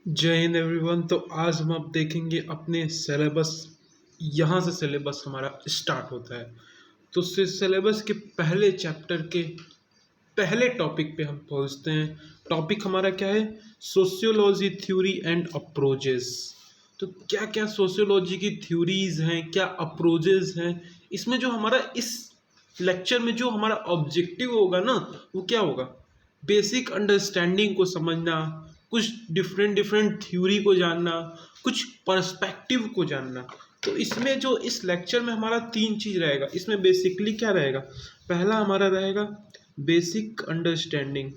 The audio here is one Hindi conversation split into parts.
जय हिंद एवरीवन। तो आज हम अब देखेंगे अपने सिलेबस। यहाँ से सिलेबस हमारा स्टार्ट होता है। तो सिलेबस के पहले चैप्टर के पहले टॉपिक पे हम पहुँचते हैं। टॉपिक हमारा क्या है? Sociology theory and approaches. तो क्या क्या सोशियोलॉजी की थ्योरीज हैं, क्या अप्रोचेस हैं, इसमें जो हमारा इस लेक्चर में जो हमारा ऑब्जेक्टिव होगा ना, वो क्या होगा? बेसिक अंडरस्टैंडिंग को समझना, कुछ डिफरेंट डिफरेंट थ्योरी को जानना, कुछ पर्सपेक्टिव को जानना। तो इसमें जो इस लेक्चर में हमारा तीन चीज़ रहेगा। इसमें बेसिकली क्या रहेगा? पहला हमारा रहेगा बेसिक अंडरस्टैंडिंग।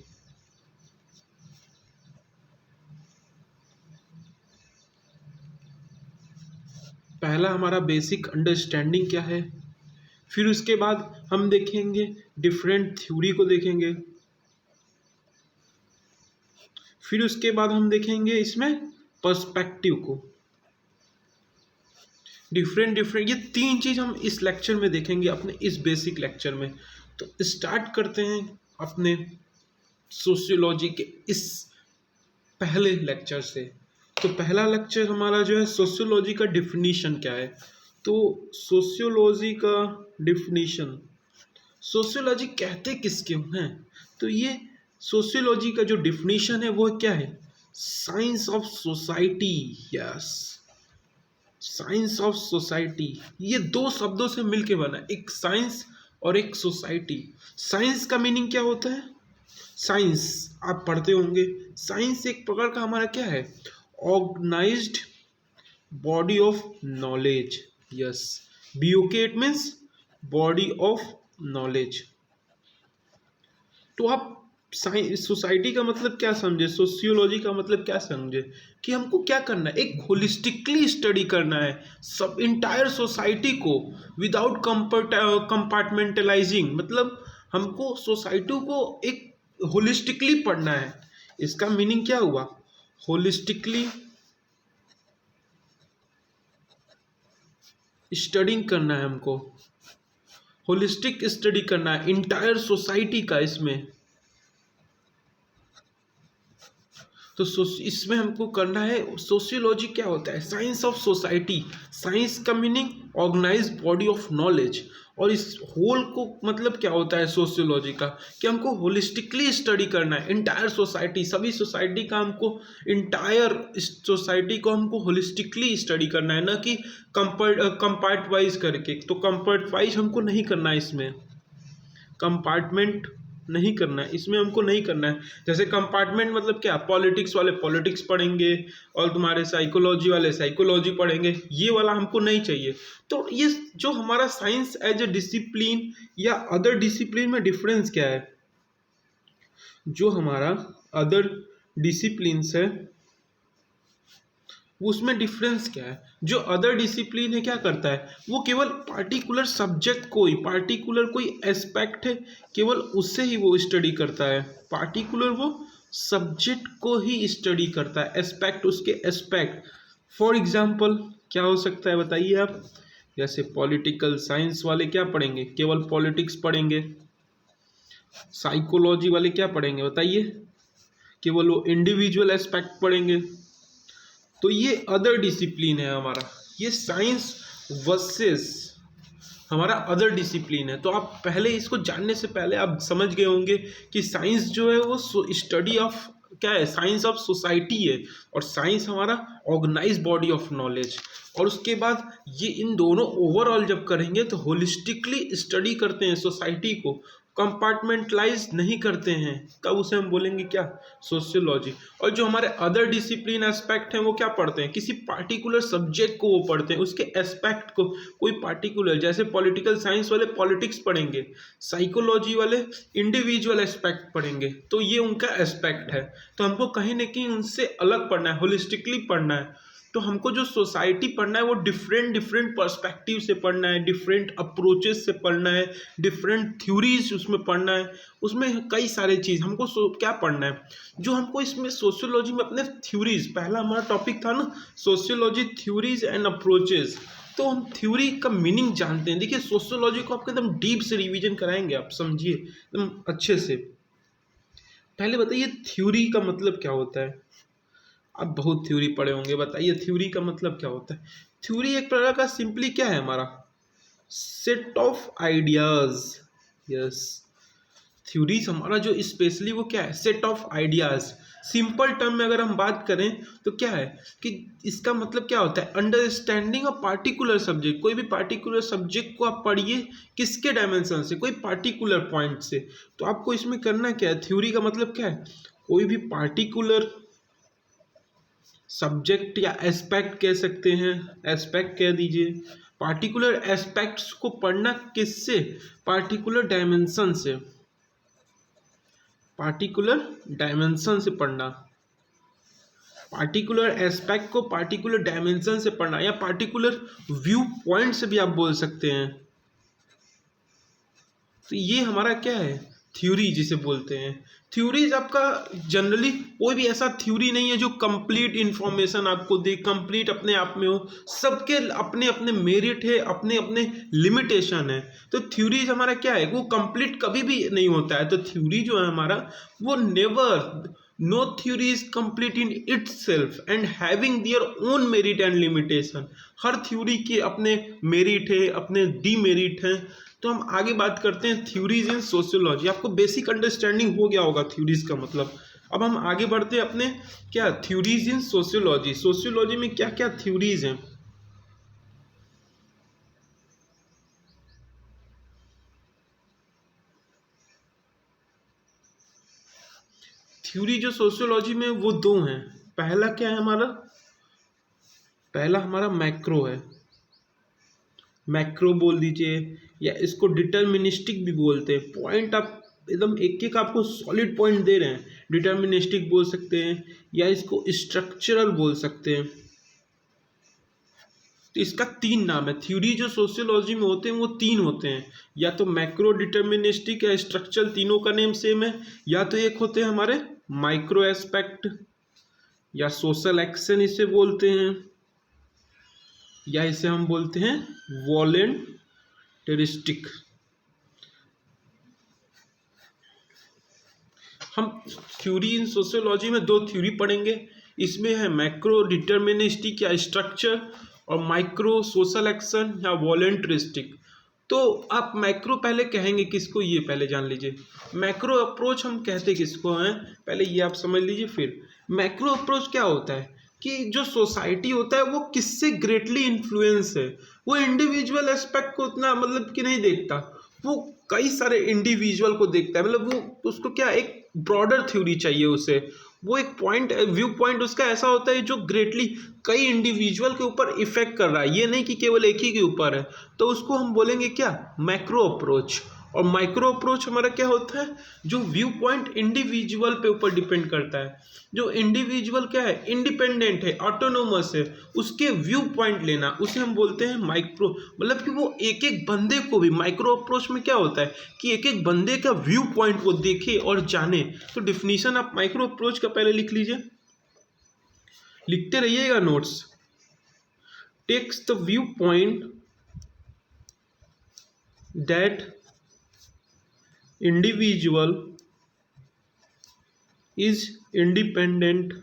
पहला हमारा बेसिक अंडरस्टैंडिंग क्या है। फिर उसके बाद हम देखेंगे डिफरेंट थ्योरी को देखेंगे। फिर उसके बाद हम देखेंगे इसमें पर्सपेक्टिव को। डिफरेंट डिफरेंट ये तीन चीज़ हम इस लेक्चर में देखेंगे, अपने इस बेसिक लेक्चर में। तो स्टार्ट करते हैं अपने सोशियोलॉजी के इस पहले लेक्चर से। तो पहला लेक्चर हमारा जो है सोशियोलॉजी का डिफिनीशन क्या है। तो सोशियोलॉजी का डिफिनीशन, सोशियोलॉजी कहते किसके हैं? तो ये सोशियोलॉजी का जो डिफिनीशन है वो क्या है? Science of society. Yes, science of society. ये दो शब्दों से मिलके बना है, एक साइंस और एक सोसाइटी। साइंस का मीनिंग क्या होता है? साइंस आप पढ़ते होंगे। साइंस एक प्रकार का हमारा क्या है? Organized body of knowledge. Yes, BOK it means body of knowledge. तो आप साइंस सोसाइटी का मतलब क्या समझे, सोशियोलॉजी का मतलब क्या समझे? कि हमको क्या करना है? एक होलिस्टिकली स्टडी करना है सब इंटायर सोसाइटी को, विदाउट कंपार्टमेंटलाइजिंग। मतलब हमको सोसाइटी को एक होलिस्टिकली पढ़ना है। इसका मीनिंग क्या हुआ? होलिस्टिकली स्टडिंग करना है हमको, होलिस्टिक स्टडी करना है इंटायर सोसाइटी का। इसमें तो इसमें हमको करना है। सोशियोलॉजी क्या होता है? Science of society. साइंस का meaning organize body of knowledge. और इस होल को मतलब क्या होता है सोशियोलॉजी का? कि हमको होलिस्टिकली स्टडी करना है इंटायर सोसाइटी, सभी सोसाइटी का हमको, इंटायर सोसाइटी को हमको होलिस्टिकली स्टडी करना है, ना कि कंपार्ट वाइज करके। तो कंपार्ट वाइज हमको नहीं करना है, इसमें कंपार्टमेंट नहीं करना है, इसमें हमको नहीं करना है। जैसे कंपार्टमेंट मतलब क्या? पॉलिटिक्स वाले पॉलिटिक्स पढ़ेंगे और तुम्हारे साइकोलॉजी वाले साइकोलॉजी पढ़ेंगे, ये वाला हमको नहीं चाहिए। तो ये जो हमारा साइंस एज ए डिसिप्लिन या अदर डिसिप्लिन में डिफरेंस क्या है? जो हमारा अदर डिसिप्लिन्स है उसमें डिफरेंस क्या है? जो अदर डिसिप्लिन है क्या करता है? वो केवल पार्टिकुलर सब्जेक्ट को ही, पार्टिकुलर कोई एस्पेक्ट है, केवल उससे ही वो स्टडी करता है। पार्टिकुलर वो सब्जेक्ट को ही स्टडी करता है, एस्पेक्ट, उसके एस्पेक्ट। फॉर एग्जाम्पल क्या हो सकता है बताइए आप? जैसे पॉलिटिकल साइंस वाले क्या पढ़ेंगे? केवल पॉलिटिक्स पढ़ेंगे। साइकोलॉजी वाले क्या पढ़ेंगे बताइए? केवल वो इंडिविजुअल एस्पेक्ट पढ़ेंगे। तो ये अदर डिसिप्लिन है हमारा। ये साइंस वर्सेस हमारा अदर डिसिप्लिन है। तो आप पहले इसको जानने से पहले आप समझ गए होंगे कि साइंस जो है वो स्टडी ऑफ क्या है? साइंस ऑफ सोसाइटी है। और साइंस हमारा ऑर्गेनाइज बॉडी ऑफ नॉलेज। और उसके बाद ये इन दोनों ओवरऑल जब करेंगे तो होलिस्टिकली स्टडी करते हैं सोसाइटी को, कंपार्टमेंटलाइज नहीं करते हैं, तब उसे हम बोलेंगे क्या? सोशियोलॉजी। और जो हमारे अदर डिसिप्लिन एस्पेक्ट हैं वो क्या पढ़ते हैं? किसी पार्टिकुलर सब्जेक्ट को वो पढ़ते हैं, उसके एस्पेक्ट को, कोई पार्टिकुलर। जैसे पॉलिटिकल साइंस वाले पॉलिटिक्स पढ़ेंगे, साइकोलॉजी वाले इंडिविजुअल एस्पेक्ट पढ़ेंगे। तो ये उनका एस्पेक्ट है। तो हमको कहीं ना कहीं उनसे अलग पढ़ना है, होलिस्टिकली पढ़ना है। तो हमको जो सोसाइटी पढ़ना है वो डिफरेंट डिफरेंट पर्सपेक्टिव से पढ़ना है, डिफरेंट अप्रोचेस से पढ़ना है, डिफरेंट थ्योरीज उसमें पढ़ना है। उसमें कई सारे चीज़ हमको क्या पढ़ना है? जो हमको इसमें सोशियोलॉजी में अपने थ्योरीज, पहला हमारा टॉपिक था ना सोशियोलॉजी थ्योरीज एंड अप्रोचेस। तो हम थ्योरी का मीनिंग जानते हैं। देखिए सोशियोलॉजी को आपको एकदम डीप से रिवीजन कराएंगे, आप समझिए एकदम अच्छे से। पहले बताइए थ्योरी का मतलब क्या होता है? आप बहुत थ्योरी पढ़े होंगे, बताइए थ्योरी का मतलब क्या होता है? थ्योरी एक प्रकार का सिंपली क्या है हमारा, set of ideas. Yes, theories हमारा जो स्पेशली वो क्या है, set of ideas. Simple term में अगर हम बात करें तो क्या है कि इसका मतलब क्या होता है, अंडरस्टैंडिंग अ पार्टिकुलर सब्जेक्ट। कोई भी पार्टिकुलर सब्जेक्ट को आप पढ़िए किसके डायमेंशन से, कोई पार्टिकुलर पॉइंट से। तो आपको इसमें करना क्या है, थ्योरी का मतलब क्या है, कोई भी पार्टिकुलर सब्जेक्ट या एस्पेक्ट कह सकते हैं, एस्पेक्ट कह दीजिए, पार्टिकुलर एस्पेक्ट्स को पढ़ना किससे, पार्टिकुलर डायमेंशन से, पार्टिकुलर डायमेंशन से पढ़ना, पार्टिकुलर एस्पेक्ट को पार्टिकुलर डायमेंशन से पढ़ना, या पार्टिकुलर व्यू पॉइंट से भी आप बोल सकते हैं। तो ये हमारा क्या है, थ्योरी जिसे बोलते हैं। थ्योरीज आपका जनरली कोई भी ऐसा थ्योरी नहीं है जो कंप्लीट इंफॉर्मेशन आपको दे, कंप्लीट अपने आप में हो। सबके अपने अपने मेरिट है, अपने अपने लिमिटेशन है। तो थ्योरीज हमारा क्या है, वो कंप्लीट कभी भी नहीं होता है। तो थ्योरी जो है हमारा वो never, no theory is complete in itself and having their own merit and limitation. हर थ्योरी के अपने मेरिट है, अपने डीमेरिट है। तो हम आगे बात करते हैं थ्योरीज इन सोशियोलॉजी। आपको बेसिक अंडरस्टैंडिंग हो गया होगा थ्योरीज का मतलब। अब हम आगे बढ़ते हैं अपने क्या, थ्योरीज इन सोशियोलॉजी। सोशियोलॉजी में क्या क्या थ्योरीज हैं। थ्योरी जो सोशियोलॉजी में वो दो हैं। पहला क्या है हमारा, पहला हमारा मैक्रो है, मैक्रो बोल दीजिए, या इसको डिटर्मिनिस्टिक भी बोलते हैं। पॉइंट आप एकदम एक एक आपको सॉलिड पॉइंट दे रहे हैं, डिटर्मिनिस्टिक बोल सकते हैं, या इसको स्ट्रक्चरल बोल सकते हैं। तो इसका तीन नाम है। थ्योरी जो सोशियोलॉजी में होते हैं वो तीन होते हैं, या तो मैक्रो, डिटर्मिनिस्टिक या स्ट्रक्चरल, तीनों का नेम सेम है। या तो एक होते हैं हमारे माइक्रो एस्पेक्ट या सोशल एक्शन इसे बोलते हैं, या इसे हम बोलते हैं वॉलेंटरिस्टिक। हम थ्योरी इन सोशियोलॉजी में दो थ्योरी पढ़ेंगे। इसमें है मैक्रो डिटर्मिनिस्टिक या स्ट्रक्चर, और माइक्रो सोशल एक्शन या वॉलेंटरिस्टिक। तो आप मैक्रो पहले कहेंगे किसको, ये पहले जान लीजिए। मैक्रो अप्रोच हम कहते किसको हैं, पहले ये आप समझ लीजिए। फिर मैक्रो अप्रोच क्या होता है कि जो सोसाइटी होता है वो किससे ग्रेटली इन्फ्लुएंस है। वो इंडिविजुअल एस्पेक्ट को उतना मतलब कि नहीं देखता, वो कई सारे इंडिविजुअल को देखता है। मतलब वो उसको क्या, एक ब्रॉडर थ्योरी चाहिए उसे। वो एक पॉइंट, व्यू पॉइंट उसका ऐसा होता है जो ग्रेटली कई इंडिविजुअल के ऊपर इफेक्ट कर रहा है, ये नहीं कि केवल एक ही के ऊपर है। तो उसको हम बोलेंगे क्या, मैक्रो अप्रोच। और माइक्रो अप्रोच हमारा क्या होता है, जो व्यू पॉइंट इंडिविजुअल पे ऊपर डिपेंड करता है। जो इंडिविजुअल क्या है, इंडिपेंडेंट है, ऑटोनोमस है, उसके व्यू पॉइंट लेना, उसे हम बोलते हैं माइक्रो। मतलब कि वो एक एक बंदे को भी, माइक्रो अप्रोच में क्या होता है कि एक एक बंदे का व्यू पॉइंट वो देखे और जाने। तो डिफिनीशन आप माइक्रो अप्रोच का पहले लिख लीजिए, लिखते रहिएगा notes. Takes the view point that individual is independent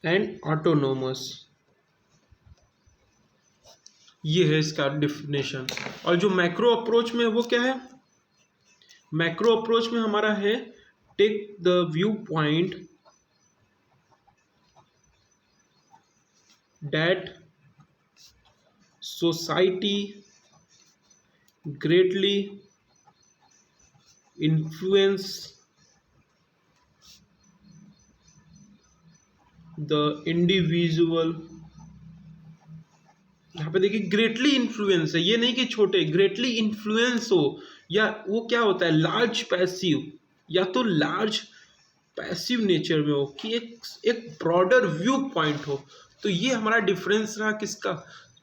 and autonomous। ये है इसका डिफिनेशन। और जो मैक्रो अप्रोच में वो क्या है, मैक्रो अप्रोच में हमारा है take the view point that society greatly influence the individual। यहाँ पे देखिए ग्रेटली इन्फ्लुएंस है, ये नहीं कि छोटे, ग्रेटली इन्फ्लुएंस हो, या वो क्या होता है लार्ज पैसिव, या तो लार्ज पैसिव नेचर में हो, कि एक ब्रॉडर व्यू पॉइंट हो। तो ये हमारा डिफरेंस रहा किसका,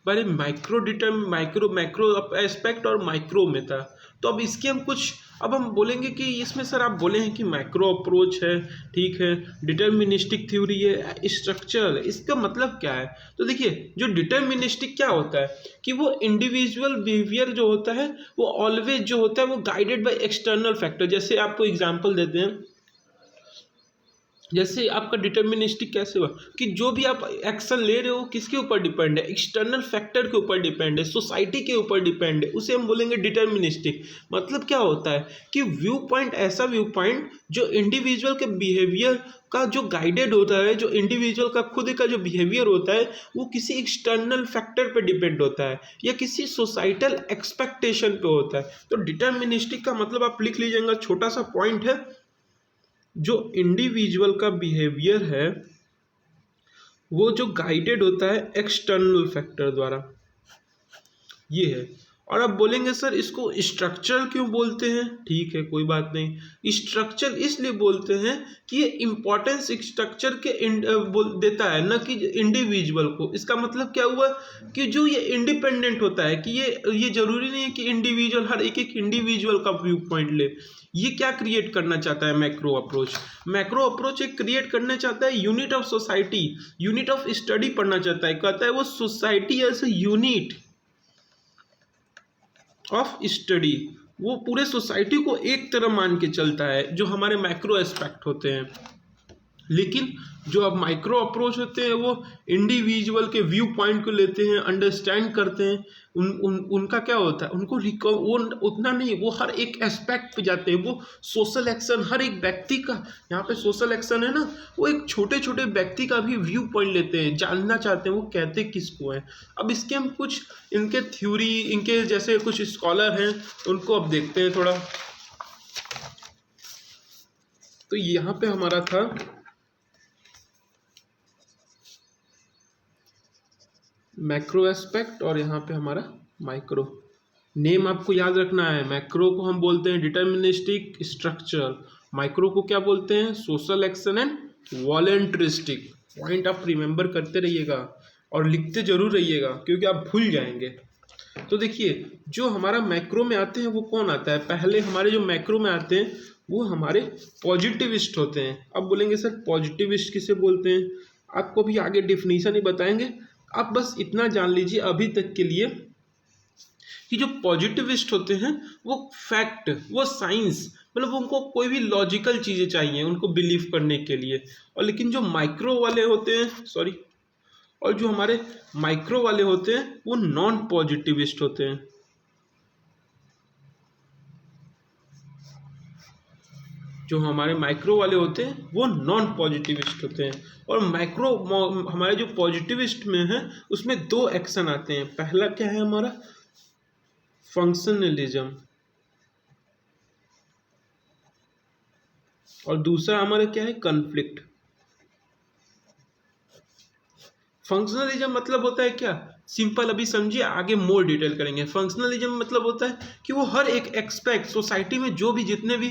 पहले माइक्रो मैक्रो एस्पेक्ट और माइक्रो में था। तो अब इसके हम कुछ, अब हम बोलेंगे कि इसमें सर आप बोले हैं कि मैक्रो अप्रोच है, ठीक है, डिटर्मिनिस्टिक थ्योरी है, स्ट्रक्चरल है, इसका मतलब क्या है। तो देखिए जो डिटर्मिनिस्टिक क्या होता है कि वो इंडिविजुअल बिहेवियर जो होता है वो ऑलवेज जो होता है वो गाइडेड बाय एक्सटर्नल फैक्टर। जैसे आपको एग्जांपल देते हैं, जैसे आपका डिटर्मिनिस्टिक कैसे हुआ कि जो भी आप एक्शन ले रहे हो किसके ऊपर डिपेंड है, एक्सटर्नल फैक्टर के ऊपर डिपेंड है, सोसाइटी के ऊपर डिपेंड है, उसे हम बोलेंगे डिटर्मिनिस्टिक। मतलब क्या होता है कि व्यू पॉइंट, ऐसा व्यू पॉइंट जो इंडिविजुअल के बिहेवियर का जो गाइडेड होता है, जो इंडिविजुअल का खुद का जो बिहेवियर होता है वो किसी एक्सटर्नल फैक्टर पे डिपेंड होता है या किसी सोसाइटल एक्सपेक्टेशन पे होता है। तो डिटर्मिनिस्टिक का मतलब आप लिख लीजिएगा, छोटा सा पॉइंट है, जो इंडिविजुअल का बिहेवियर है वो जो गाइडेड होता है एक्सटर्नल फैक्टर द्वारा, ये है। और आप बोलेंगे सर इसको स्ट्रक्चर क्यों बोलते हैं, ठीक है कोई बात नहीं, स्ट्रक्चर इसलिए बोलते हैं कि ये इंपॉर्टेंस स्ट्रक्चर के देता है, न कि इंडिविजुअल को। इसका मतलब क्या हुआ कि जो ये इंडिपेंडेंट होता है, कि ये जरूरी नहीं है कि इंडिविजुअल हर एक इंडिविजुअल का व्यू पॉइंट ले। ये क्या क्रिएट करना चाहता है मैक्रो अप्रोच, मैक्रो अप्रोच एक क्रिएट करना चाहता है unit of society, unit of study पढ़ना चाहता है, कहता है वो society as a unit of study, वो पूरे सोसाइटी को एक तरह मान के चलता है, जो हमारे मैक्रो एस्पेक्ट होते हैं। लेकिन जो अब माइक्रो अप्रोच होते हैं वो इंडिविजुअल के व्यू पॉइंट को लेते हैं, अंडरस्टैंड करते हैं, उनका क्या होता है, उनको वो उतना नहीं, वो हर एक एस्पेक्ट पे जाते हैं, वो सोशल एक्शन हर एक व्यक्ति का, यहाँ पे सोशल एक्शन है ना, वो एक छोटे छोटे व्यक्ति का भी व्यू पॉइंट लेते हैं, जानना चाहते हैं वो कहते किसको है। अब इसके हम कुछ इनके थ्योरी, इनके जैसे कुछ स्कॉलर हैं उनको अब देखते हैं थोड़ा। तो यहाँ पे हमारा था मैक्रो एस्पेक्ट और यहाँ पे हमारा माइक्रो। नेम आपको याद रखना है, मैक्रो को हम बोलते हैं डिटर्मिनिस्टिक स्ट्रक्चर, माइक्रो को क्या बोलते हैं, सोशल एक्शन एंड वॉलंटरिस्टिक। पॉइंट आप रिमेंबर करते रहिएगा और लिखते जरूर रहिएगा क्योंकि आप भूल जाएंगे। तो देखिए जो हमारा मैक्रो में आते हैं वो कौन आता है, पहले हमारे जो मैक्रो में आते हैं वो हमारे पॉजिटिविस्ट होते हैं। अब बोलेंगे सर पॉजिटिविस्ट किसे बोलते हैं, आपको भी आगे डिफिनीशन ही बताएंगे, आप बस इतना जान लीजिए अभी तक के लिए कि जो पॉजिटिविस्ट होते हैं वो फैक्ट, वो साइंस, मतलब उनको कोई भी लॉजिकल चीज़ें चाहिए उनको बिलीव करने के लिए। और लेकिन जो माइक्रो वाले होते हैं, सॉरी, और जो हमारे माइक्रो वाले होते हैं वो नॉन पॉजिटिविस्ट होते हैं। जो हमारे माइक्रो वाले होते हैं वो नॉन पॉजिटिविस्ट होते हैं। और माइक्रो हमारे जो पॉजिटिविस्ट में है उसमें दो एक्शन आते हैं, पहला क्या है हमारा फंक्शनलिज्म और दूसरा हमारा क्या है कॉन्फ्लिक्ट। फंक्शनलिज्म मतलब होता है क्या, सिंपल अभी समझिए, आगे मोर डिटेल करेंगे। फंक्शनलिज्म मतलब होता है कि वो हर एक एक्सपेक्ट सोसाइटी में जो भी जितने भी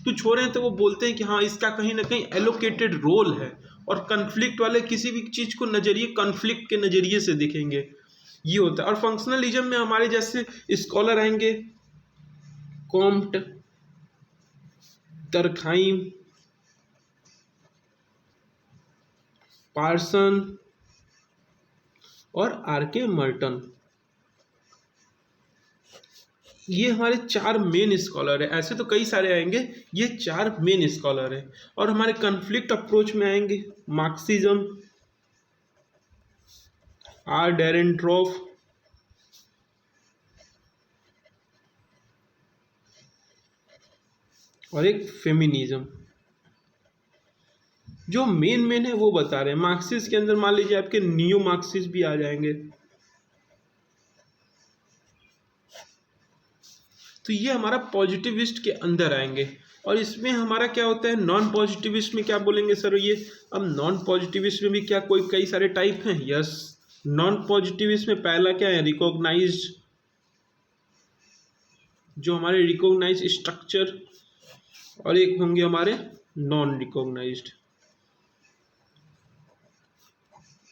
कुछ हो रहे हैं तो वो बोलते हैं कि हाँ इसका कहीं ना कहीं एलोकेटेड रोल है। और कन्फ्लिक्ट वाले किसी भी चीज़ को नज़रिए कन्फ्लिक्ट के नज़रिए से देखेंगे, ये होता है। और फंक्शनलिज्म में हमारे जैसे स्कॉलर आएंगे कॉम्ट, तरखाइम, पार्सन और आर.के. मर्टन, ये हमारे चार मेन स्कॉलर है। ऐसे तो कई सारे आएंगे, ये चार मेन स्कॉलर है। और हमारे कन्फ्लिक्ट अप्रोच में आएंगे मार्क्सिज्म, आर. डेरेनट्रोफ, और एक फेमिनिज्म। जो मेन है वो बता रहे हैं। मार्क्सिस्ट के अंदर मान लीजिए आपके नियो मार्क्सिस्ट भी आ जाएंगे। तो ये हमारा पॉजिटिविस्ट के अंदर आएंगे। और इसमें हमारा क्या होता है नॉन पॉजिटिविस्ट में, क्या बोलेंगे सर ये, अब नॉन पॉजिटिविस्ट में भी क्या कोई कई सारे टाइप हैं, यस। नॉन पॉजिटिविस्ट में पहला क्या है रिकॉग्नाइज्ड, जो हमारे रिकॉग्नाइज्ड स्ट्रक्चर, और एक होंगे हमारे नॉन रिकॉग्नाइज्ड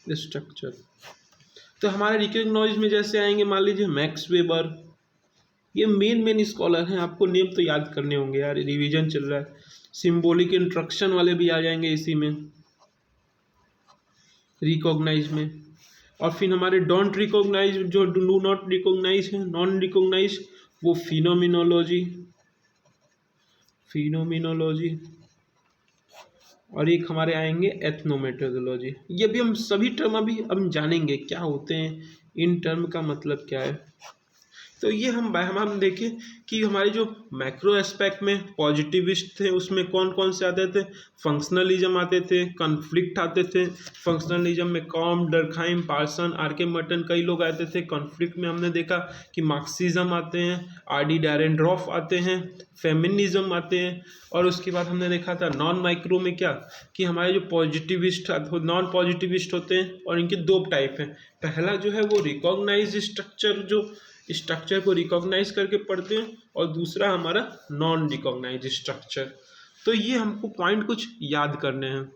स्ट्रक्चर। तो हमारे रिकॉग्नाइज्ड में जैसे आएंगे मान लीजिए मैक्स वेबर, ये मेन स्कॉलर हैं, आपको नेम तो याद करने होंगे यार, रिवीजन चल रहा है। सिंबॉलिक इंस्ट्रक्शन वाले भी आ जाएंगे इसी में रिकॉग्नाइज में। और फिर हमारे डोंट रिकॉग्नाइज, जो डू नॉट रिकॉग्नाइज है, नॉन रिकॉग्नाइज, वो फिनोमिनोलॉजी और एक हमारे आएंगे एथनोमेटोडोलॉजी। ये भी हम सभी टर्म अभी हम जानेंगे क्या होते हैं, इन टर्म का मतलब क्या है। तो ये हम देखें कि हमारे जो मैक्रो एस्पेक्ट में पॉजिटिविस्ट थे उसमें कौन कौन से आते थे। फंक्शनलिज्म आते थे, कॉन्फ्लिक्ट आते थे। फंक्शनलिज्म में कॉम, डर्कहाइम, पार्सन, आर के मर्टन कई लोग आते थे। कॉन्फ्लिक्ट में हमने देखा कि मार्क्सिज्म आते हैं, आर डी डैरेनड्रॉफ आते हैं, फेमिनिज्म आते हैं। और उसके बाद हमने देखा था नॉन माइक्रो में क्या कि हमारे जो पॉजिटिविस्ट नॉन पॉजिटिविस्ट होते हैं और इनके दो टाइप हैं। पहला जो है वो रिकॉग्नाइज स्ट्रक्चर, जो स्ट्रक्चर को रिकॉग्नाइज करके पढ़ते हैं, और दूसरा हमारा नॉन रिकॉग्नाइज स्ट्रक्चर। तो ये हमको पॉइंट कुछ याद करने हैं।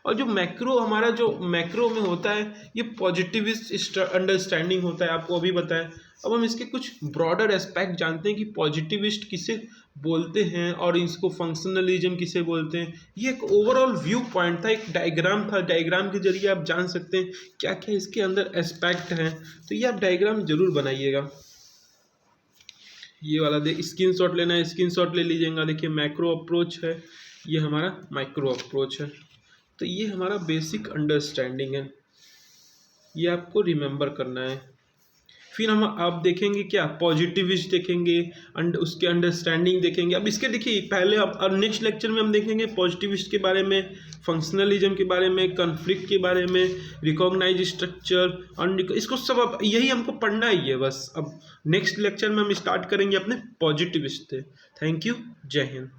और जो मैक्रो हमारा जो मैक्रो में होता है ये पॉजिटिविस्ट अंडरस्टैंडिंग होता है, आपको अभी बताया। अब हम इसके कुछ ब्रॉडर एस्पेक्ट जानते हैं कि पॉजिटिविस्ट किसे बोलते हैं और इसको फंक्शनलिज्म किसे बोलते हैं। ये एक ओवरऑल व्यू पॉइंट था, एक डायग्राम था। डायग्राम के जरिए आप जान सकते हैं क्या क्या इसके अंदर एस्पेक्ट हैं। तो ये आप डायग्राम जरूर बनाइएगा। ये वाला स्क्रीनशॉट लेना है, स्क्रीनशॉट ले लीजिएगा। देखिए मैक्रो अप्रोच है, ये हमारा माइक्रो अप्रोच है। तो ये हमारा बेसिक अंडरस्टैंडिंग है, ये आपको रिमेंबर करना है। फिर हम आप देखेंगे क्या पॉजिटिविस्ट देखेंगे, उसके अंडरस्टैंडिंग देखेंगे। अब इसके देखिए पहले अब नेक्स्ट लेक्चर में हम देखेंगे पॉजिटिविस्ट के बारे में, फंक्शनलिज्म के बारे में, कॉन्फ्लिक्ट के बारे में, रिकॉग्नाइज स्ट्रक्चर, इसको सब अब यही हमको पढ़ना ही है बस। अब नेक्स्ट लेक्चर में हम स्टार्ट करेंगे अपने पॉजिटिविस्ट से। थैंक यू, जय हिंद।